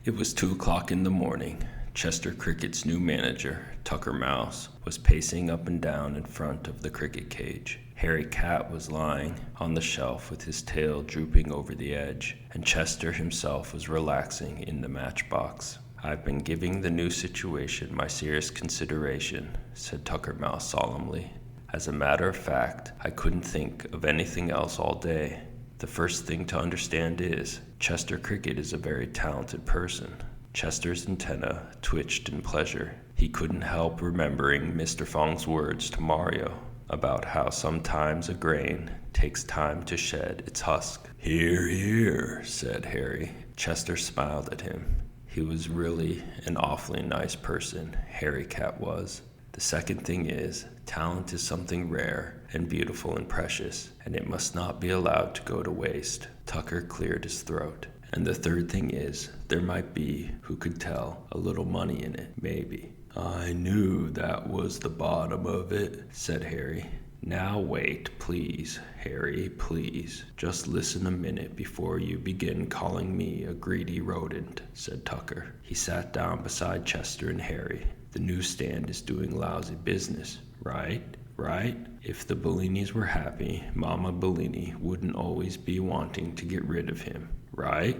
It was 2 o'clock in the morning. Chester Cricket's new manager, Tucker Mouse, was pacing up and down in front of the cricket cage. Harry Cat was lying on the shelf with his tail drooping over the edge, and Chester himself was relaxing in the matchbox. "I've been giving the new situation my serious consideration," said Tucker Mouse solemnly. "As a matter of fact, I couldn't think of anything else all day. The first thing to understand is, Chester Cricket is a very talented person." Chester's antenna twitched in pleasure. He couldn't help remembering Mr. Fong's words to Mario about how sometimes a grain takes time to shed its husk. "Hear, hear," said Harry. Chester smiled at him. He was really an awfully nice person, Harry Cat was. The second thing is, talent is something rare and beautiful and precious, and it must not be allowed to go to waste. Tucker cleared his throat. And the third thing is, there might be, who could tell, a little money in it, maybe. "I knew that was the bottom of it," said Harry. "Now wait, please, Harry, please. Just listen a minute before you begin calling me a greedy rodent," said Tucker. He sat down beside Chester and Harry. "The newsstand is doing lousy business, right? If the Bellinis were happy, Mama Bellini wouldn't always be wanting to get rid of him. Right?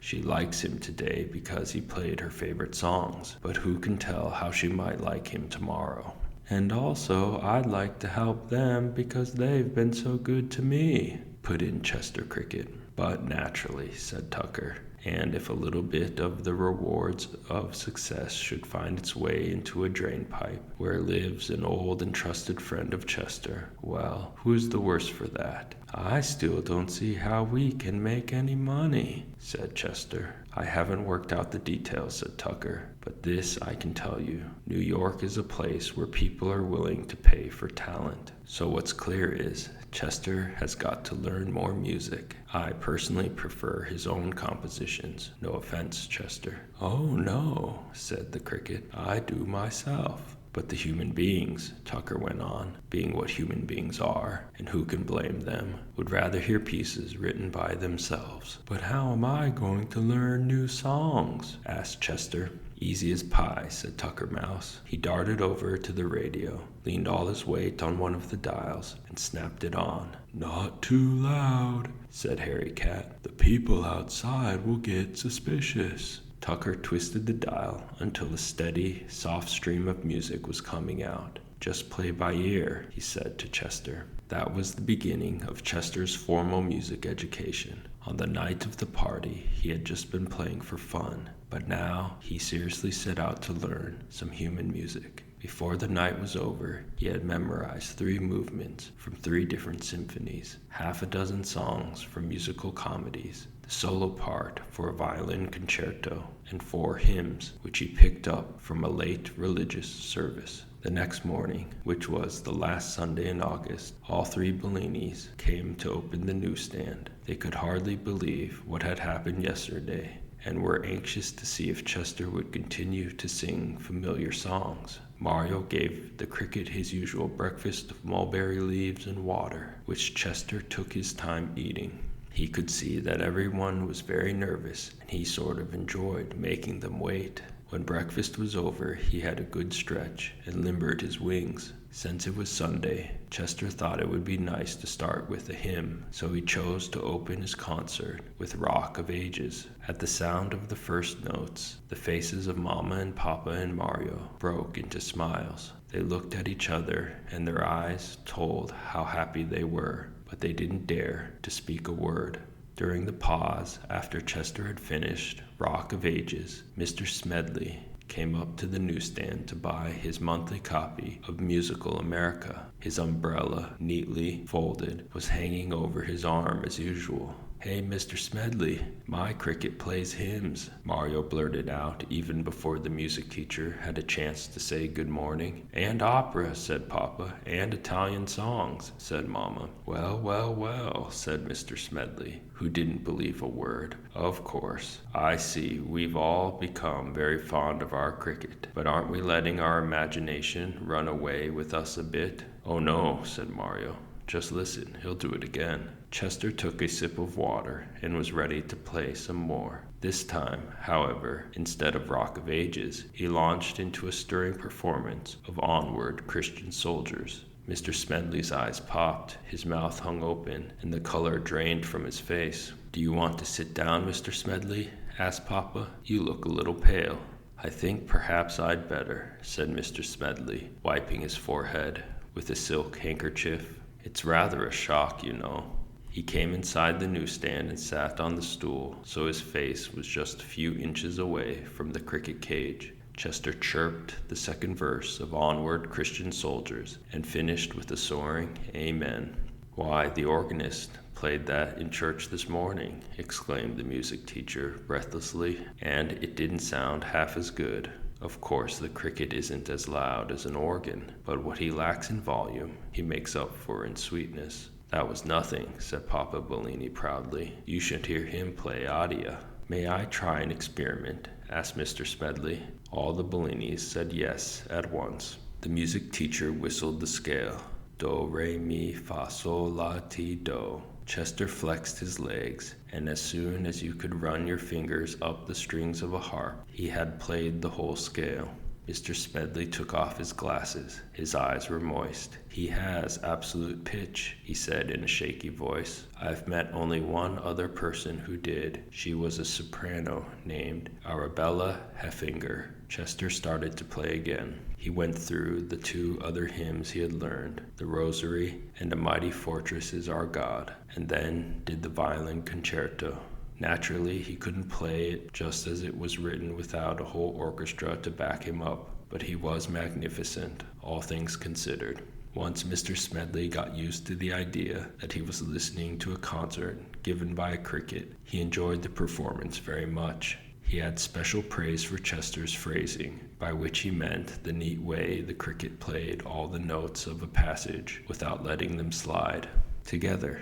She likes him today because he played her favorite songs, but who can tell how she might like him tomorrow? And also, I'd like to help them because they've been so good to me," put in Chester Cricket. "But naturally," said Tucker. "And if a little bit of the rewards of success should find its way into a drain pipe where lives an old and trusted friend of Chester, well, who's the worse for that?" "I still don't see how we can make any money," said Chester. "I haven't worked out the details," said Tucker, "but this I can tell you. New York is a place where people are willing to pay for talent. So what's clear is, Chester has got to learn more music. I personally prefer his own compositions. No offense, Chester." "Oh, no," said the cricket. "I do myself." "But the human beings," Tucker went on, "being what human beings are, and who can blame them, would rather hear pieces written by themselves." "But how am I going to learn new songs?" asked Chester. "Easy as pie," said Tucker Mouse. He darted over to the radio, leaned all his weight on one of the dials, and snapped it on. "Not too loud," said Harry Cat. "The people outside will get suspicious." Tucker twisted the dial until a steady, soft stream of music was coming out. "Just play by ear," he said to Chester. That was the beginning of Chester's formal music education. On the night of the party, he had just been playing for fun, but now he seriously set out to learn some human music. Before the night was over, he had memorized 3 movements from 3 different symphonies, half a dozen songs from musical comedies, the solo part for a violin concerto, and 4 hymns which he picked up from a late religious service. The next morning, which was the last Sunday in August, all 3 Bellinis came to open the newsstand. They could hardly believe what had happened yesterday, and were anxious to see if Chester would continue to sing familiar songs. Mario gave the cricket his usual breakfast of mulberry leaves and water, which Chester took his time eating. He could see that everyone was very nervous, and he sort of enjoyed making them wait. When breakfast was over, he had a good stretch and limbered his wings. Since it was Sunday, Chester thought it would be nice to start with a hymn, so he chose to open his concert with Rock of Ages. At the sound of the first notes, the faces of Mama and Papa and Mario broke into smiles. They looked at each other, and their eyes told how happy they were, but they didn't dare to speak a word. During the pause, after Chester had finished Rock of Ages, Mr. Smedley came up to the newsstand to buy his monthly copy of Musical America. His umbrella, neatly folded, was hanging over his arm as usual. "Hey, Mr. Smedley, my cricket plays hymns," Mario blurted out even before the music teacher had a chance to say good morning. "And opera," said Papa. "And Italian songs," said Mama. Well, said Mr. Smedley, who didn't believe a word. "Of course, I see we've all become very fond of our cricket, but aren't we letting our imagination run away with us a bit?" "Oh no," said Mario. "Just listen, he'll do it again." Chester took a sip of water and was ready to play some more. This time, however, instead of Rock of Ages, he launched into a stirring performance of Onward, Christian Soldiers. Mr. Smedley's eyes popped, his mouth hung open, and the color drained from his face. "Do you want to sit down, Mr. Smedley?" asked Papa. "You look a little pale." "I think perhaps I'd better," said Mr. Smedley, wiping his forehead with a silk handkerchief. "It's rather a shock, you know." He came inside the newsstand and sat on the stool, so his face was just a few inches away from the cricket cage. Chester chirped the second verse of Onward, Christian Soldiers, and finished with a soaring Amen. "Why, the organist played that in church this morning," exclaimed the music teacher breathlessly, "and it didn't sound half as good. Of course, the cricket isn't as loud as an organ, but what he lacks in volume, he makes up for in sweetness." "That was nothing," said Papa Bellini proudly. "You should hear him play aria." "May I try an experiment?" asked Mr. Smedley. All the Bellinis said yes at once. The music teacher whistled the scale. Do, re, mi, fa, sol, la, ti, do. Chester flexed his legs, and as soon as you could run your fingers up the strings of a harp, he had played the whole scale. Mr. Smedley took off his glasses. His eyes were moist. "He has absolute pitch," he said in a shaky voice. "I've met only one other person who did. She was a soprano named Arabella Heffinger." Chester started to play again. He went through the two other hymns he had learned, the Rosary and A Mighty Fortress Is Our God, and then did the violin concerto. Naturally, he couldn't play it just as it was written without a whole orchestra to back him up, but he was magnificent, all things considered. Once Mr. Smedley got used to the idea that he was listening to a concert given by a cricket, he enjoyed the performance very much. He had special praise for Chester's phrasing, by which he meant the neat way the cricket played all the notes of a passage without letting them slide together.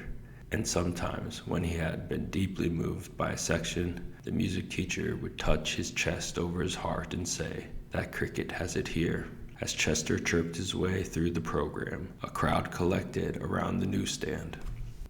And sometimes, when he had been deeply moved by a section, the music teacher would touch his chest over his heart and say, "That cricket has it here." As Chester chirped his way through the program, a crowd collected around the newsstand.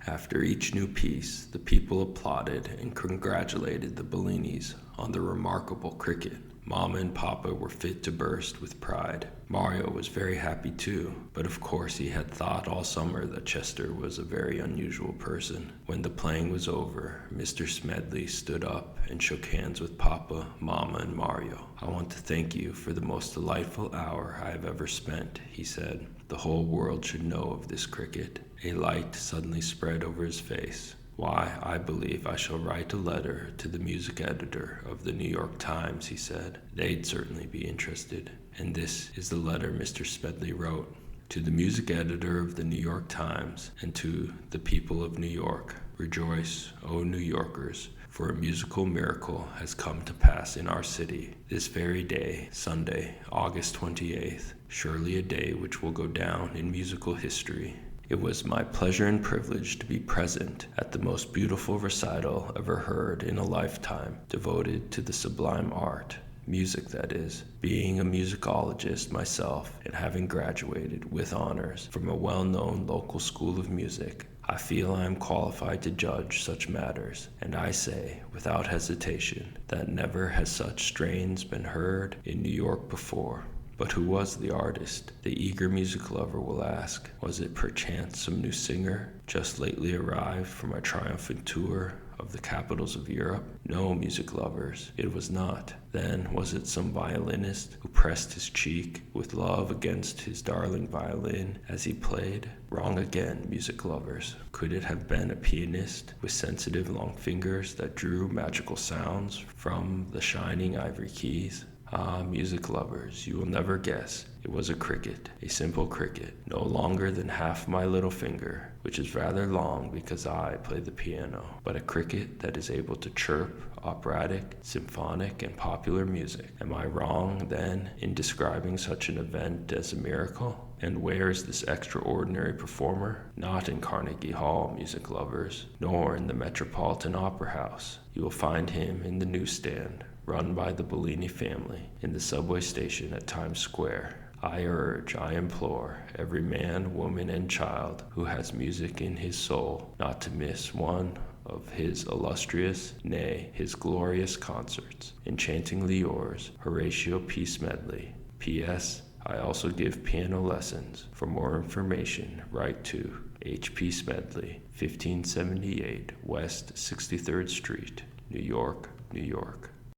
After each new piece, the people applauded and congratulated the Bellinis on the remarkable cricket. Mama and Papa were fit to burst with pride. Mario was very happy too, but of course he had thought all summer that Chester was a very unusual person. When the playing was over, Mr. Smedley stood up and shook hands with Papa, Mama, and Mario. "I want to thank you for the most delightful hour I have ever spent," he said. "The whole world should know of this cricket." A light suddenly spread over his face. "Why, I believe I shall write a letter to the music editor of the New York Times," he said. "They'd certainly be interested." And this is the letter Mr. Smedley wrote. "To the music editor of the New York Times and to the people of New York, rejoice, O New Yorkers, for a musical miracle has come to pass in our city this very day, Sunday, August 28th, surely a day which will go down in musical history. It was my pleasure and privilege to be present at the most beautiful recital ever heard in a lifetime devoted to the sublime art, music that is, being a musicologist myself and having graduated with honors from a well-known local school of music. I feel I am qualified to judge such matters, and I say, without hesitation, that never has such strains been heard in New York before. But who was the artist? The eager music lover will ask. Was it perchance some new singer, just lately arrived from a triumphant tour of the capitals of Europe? No, music lovers, it was not. Then was it some violinist who pressed his cheek with love against his darling violin as he played? Wrong again, music lovers. Could it have been a pianist with sensitive long fingers that drew magical sounds from the shining ivory keys? Ah, music lovers, you will never guess. It was a cricket, a simple cricket, no longer than half my little finger, which is rather long because I play the piano, but a cricket that is able to chirp operatic, symphonic, and popular music. Am I wrong, then, in describing such an event as a miracle? And where is this extraordinary performer? Not in Carnegie Hall, music lovers, nor in the Metropolitan Opera House. You will find him in the newsstand, run by the Bellini family, in the subway station at Times Square. I urge, I implore, every man, woman, and child who has music in his soul not to miss one of his illustrious, nay, his glorious concerts. Enchantingly yours, Horatio P. Smedley. P.S. I also give piano lessons. For more information, write to H.P. Smedley, 1578 West 63rd Street, New York, New York.